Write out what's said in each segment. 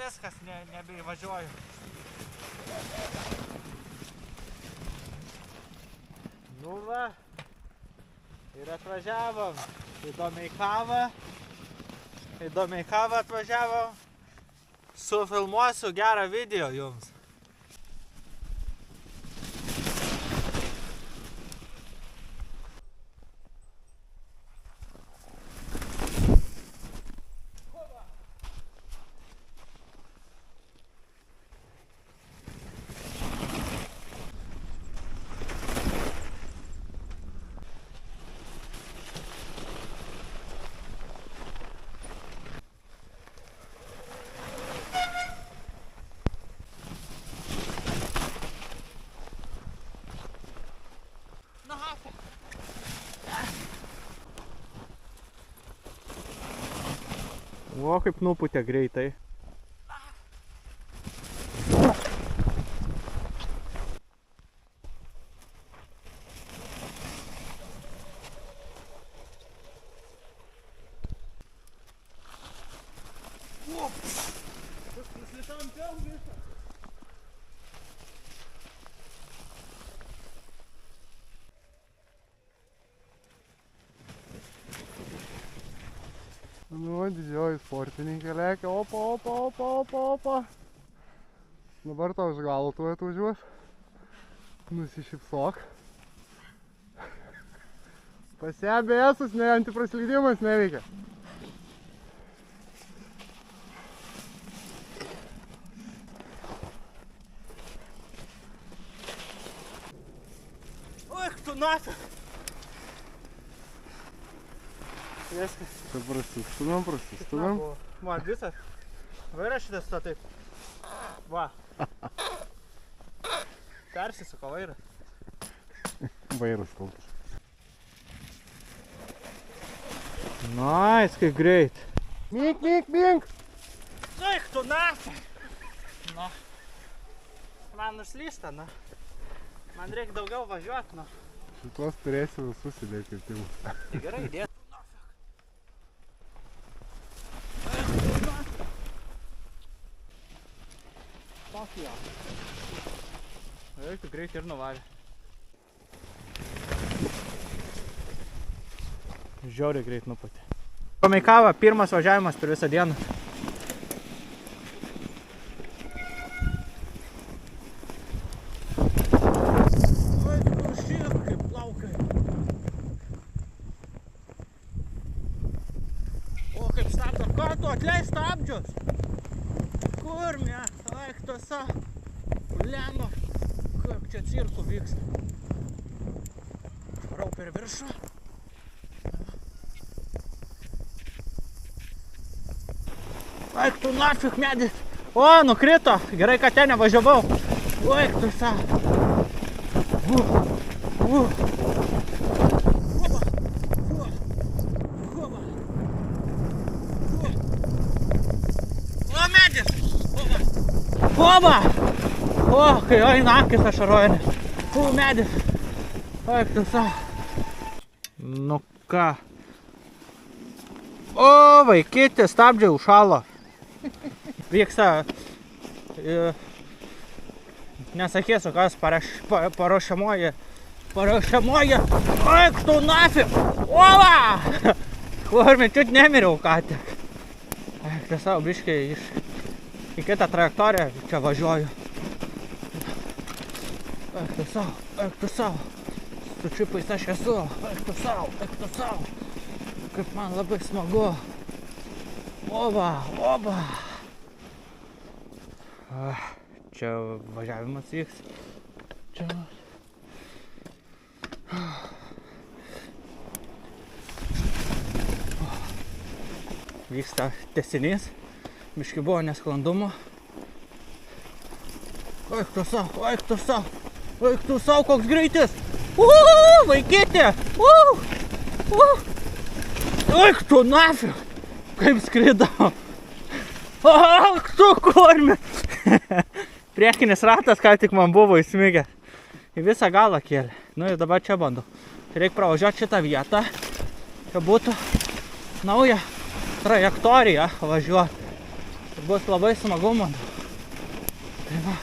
viskas, nebeįvažiuoju. Nu va, ir atvažiavom. Įdomiai kavą atvažiavom. Sufilmuosiu gerą video jums. O, kaip nuputė greitai. Nu, didžioji sportininkė lekia, opa. Dabar tau iš galo tu atvažiuos. Nusišypsok. Pas ją ABS-us, ne, antipraslydimas neveikia. Oi, tu nafig! Viskas. Čia prasistumėm. Man visas. Vaira šitas to taip. Va. Persisuko vairas. Vairas kaltas. Nice, kaip greit. Mink! Eik tu nafig! Nu. Man nuslysta, nu. Man reikia daugiau važiuoti, nu. Šitos turėsiu visus įdėti kirtimus. Tai gerai įdėti. Eik tu greit ir nuvarė. Žiauriai greit nuputė. Pameikavo, pirmas važiavimas per visą dieną. Oi, tu šyk, kaip plaukai. O, kaip stabdo. Ką tu atleis stabdžius? Kur, ne? Eik tu savo. Lemba. Kaip čia cirkų vyksta. Varau per viršų. Eik tu nafig medis. O, nukrito. Gerai, kad ten nevažiavau. Eik tu savo. O, medis. Oba. O, kai eina akis ašarojanės. Medis. Eik tu savo. Nu ką. O, vaikyti, stabdžiai užšalo. Vyksta, nesakysiu kas, paruošiamoji. Eik tu nafig. Ova. Kurmi, čiut nemiriau ką tik. Eik tu savo, biškiai į kitą trajektoriją čia važiuoju. Eik tu savo. Su čipais aš esu. Eik tu savo. Kaip man labai smagu. Oba. Čia važiavimas vyks. Čia. Vyksta tęsinys. Biški buvo nesklandumo. Eik tu savo, koks greitis. Vaikyti. Eik tu nafig. Kaip skridau. Ak tu kurmi. Priekinis ratas ką tik man buvo įsmigęs. Į visą galą kėlė. Nu ir dabar čia bandau. Reikia pravažiuoti šitą vietą. Čia būtų nauja trajektorija važiuoti. Ir bus labai smagu, man. Tai va.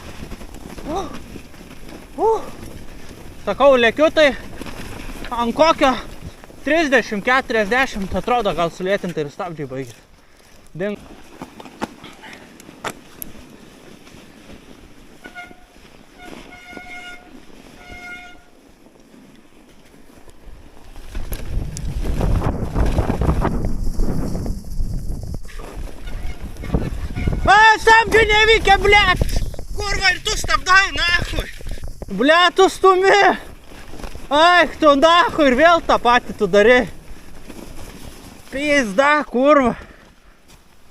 Sakau, lėkiu tai ant kokio 30-40, atrodo, gal sulėtinti ir stabdžiai baigės. Ding. Stabdžiai neveikia, blet! Kurva, ir tu stabdai, nachui! Blet, tu stumi! Ai, tu nachui, ir vėl tą patį tu darai. Pizda, kurva!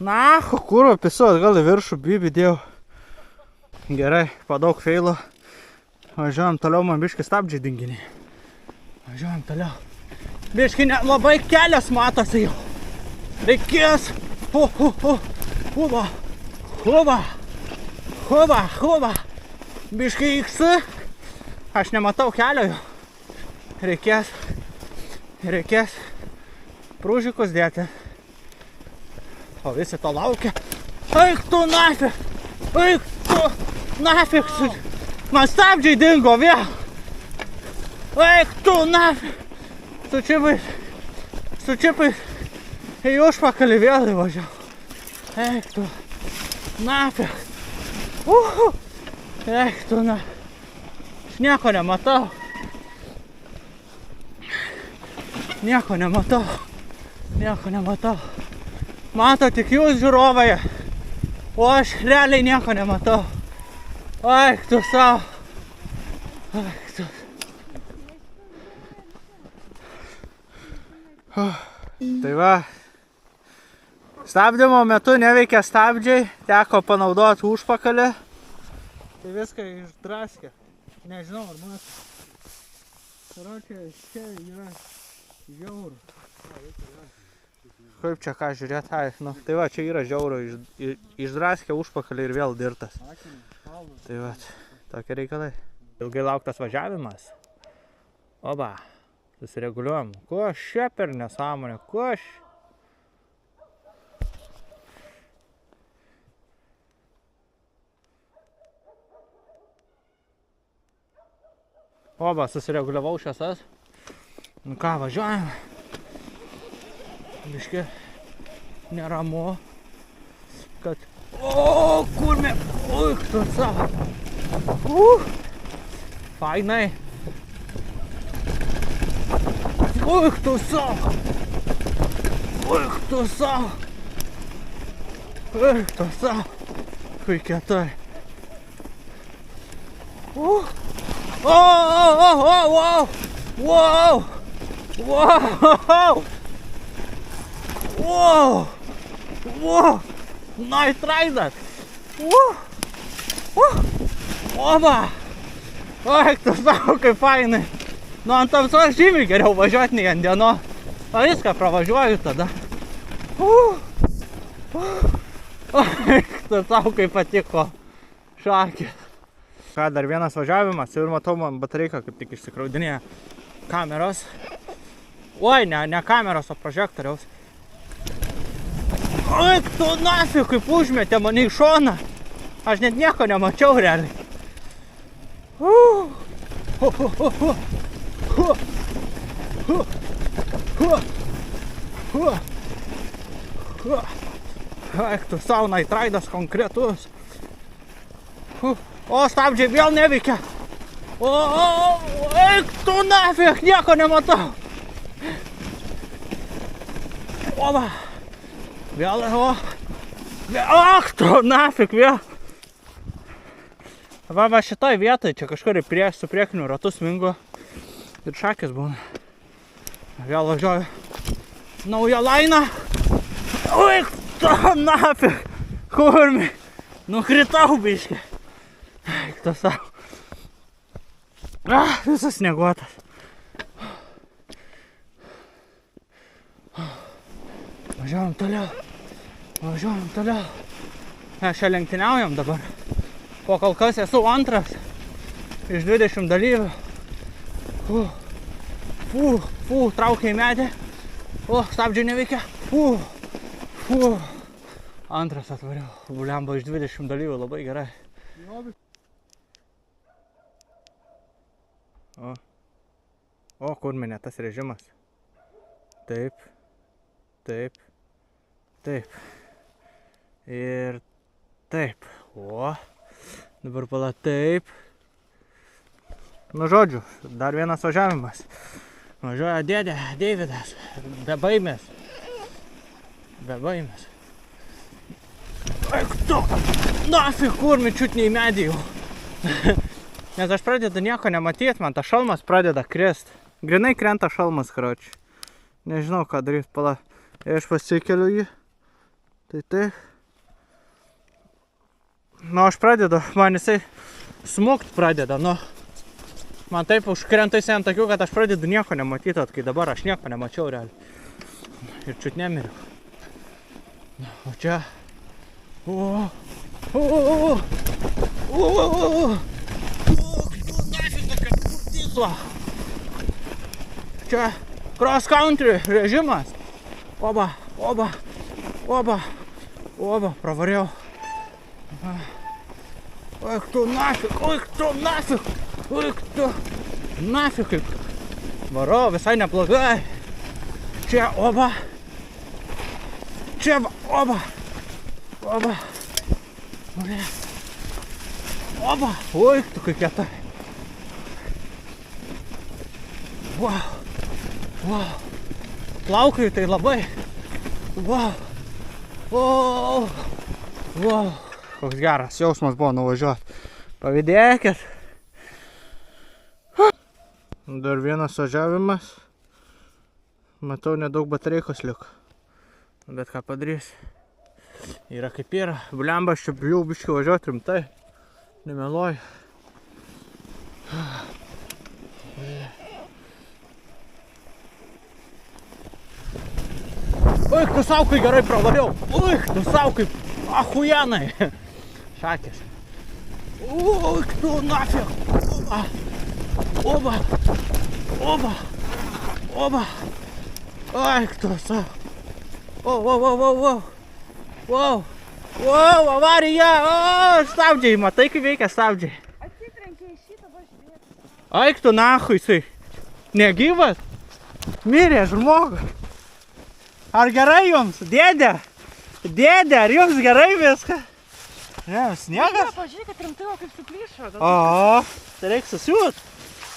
Nachu, kurva, pisu atgal į viršų, bibi dėjau. Gerai, padaug feilo. Važiuojam toliau, man biški stabdžiai dinginiai. Važiuojam toliau. Biški labai kelias matosi jau. Reikės. Huba. Biškai X. Aš nematau kelio jau. Reikės prūžikus dėti. O visi to laukia. Eik tu nafik. Man stabdžiai dingo vėl. Eik tu nafik. Su čipais į užpakalį vėl įvažiau. Eik tu nafik. Eik tu nafik. Aš nieko nematau. Mato tik jūs, žiūrovai. O aš realiai nieko nematau. Eik tu savo. Eik tu. Tai va. Stabdymo metu neveikia stabdžiai, teko panaudoti užpakalį. Tai viską išdraskė. Nežinau, ar matai. Karočią, čia yra žiauru. Kaip čia ką žiūrėt? Ai, nu, tai va, čia yra žiauru. Išdraskė užpakalį ir vėl dirtas. Tai va, tokie reikalai. Ilgai lauktas važiavimas. Oba, susireguliuojam. Ko šia per nesąmonė? Ko aš? Oba, susireguliavau šviesas. Nu ką, važiuojam. Biški neramu. Kad... O, kurmė. Uik, tu savo. Fainai. Uik, tu savo. Kaip kietai. Wow! Nice rider! Oba! Eik tu savo, kaip fainai! Nu, ant tamsos žymiai geriau važiuoti nei ant dienos. O viską pravažiuoju tada. Eik tu savo, kaip patiko. Šakis. Ką, dar vienas važiavimas ir matau, man batareika kaip tik išsikraudinėja kameros. Oi, ne kameros, o prožektoriaus. Eik tu nafik, kaip užmetė mane į šoną. Aš net nieko nemačiau realiai. Eik tu savo, naitraidas konkretus. O, stabdžiai vėl neveikia. Eik tu nafik, nieko nematau. Oba. Vėl, ak tu nafik vėl. Va šitoj vietoj, čia kažkur su priekiniu ratu smingo ir šakis būna. Vėl važiuoju naują lainą. Eik tu nafik, kurmi. Nukritau biškį. Eik tu savo. Visas snieguotas. Važiuojam toliau. Mes čia lenktyniaujam dabar. Po kol kas esu antras iš 20 dalyvių. Traukia į medį. Stabdžiai neveikia. Antras atvariau. Bulemba iš 20 dalyvių, labai gerai. O, kur minė tas režimas? Taip. Taip. Taip. Ir taip. O. Dabar pala taip. Nu, žodžiu, dar vienas važiavimas. Važiuoja dėdė Deividas. Be baimės. Be baimės. Eik tu! Nafig, kur mičiut nei medį jau. Nes aš pradedu nieko nematyti, man tas šalmas pradeda krist. Grinai krenta šalmas, karoči. Nežinau, ką daryti, pala. Aš pasikeliu jį. Tai. Nu, aš pradedu, man jisai smukt pradeda, nu. Man taip užkrenta jisai ant tokių, kad aš pradedu nieko nematyti, kai dabar aš nieko nemačiau realiai. Ir čiut nemiriu. O čia. Čia cross country režimas. Oba, pravariau. Oik tu nafig, kaip. Varau, visai neblogai. Čia, oba. Oik tu, kaip kietai. Wow. Plaukiai tai labai. Wow. Koks geras jausmas buvo nuvažiuoti. Pavydėkit. Dar vienas važiavimas. Matau, nedaug batareikos liko. Bet ką padarys. Yra kaip yra. Blemba, aš čia bijau biškį važiuoti rimtai. Nemeluoju. Oik, tu sau, kai gerai pravariau. Oik, tu sau, kaip ahujanai. Šakės. Oik, tu nafig. Oba. Oik, tu sau. Wow, avarija. Stabdžiai, matai, kaip veikia stabdžiai. Atsitrenkė į šitą važiuoti. Eik tu nahui, jisai. Negyvas? Mirė žmogus. Ar gerai jums, dėdė? Dėdė, ar jums gerai viskas? Ne, sniegas? Pažiūrėk, kad rimtai, o kaip suplyšo. O, tai reik susiūt.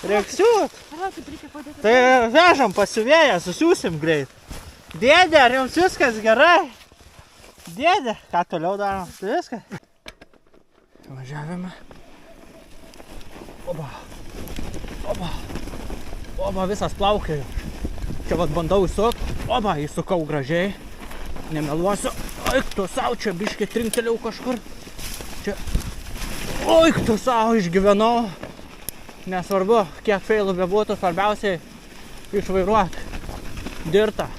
Taip reikia padėti. Tai vežam pasiuvėję, susiūsim greit. Dėdė, ar jums viskas gerai? Dėdė, ką toliau darom? Tai viskas? Važiavime. Oba, visas plaukioju. Čia vat bandau įsuk. Oba, įsukau gražiai. Nemeluosiu. Oik, tu sau, čia biškį trinktelėjau kažkur. Čia. Oik, tu sau, išgyvenau. Nesvarbu, kiek feilų bebūtų, svarbiausiai išvairuoti. Dirta.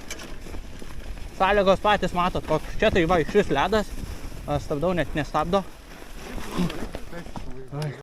Sąlygos patys matot, koks. Čia tai va, išvis ledas. Stabdau, net nestabdo.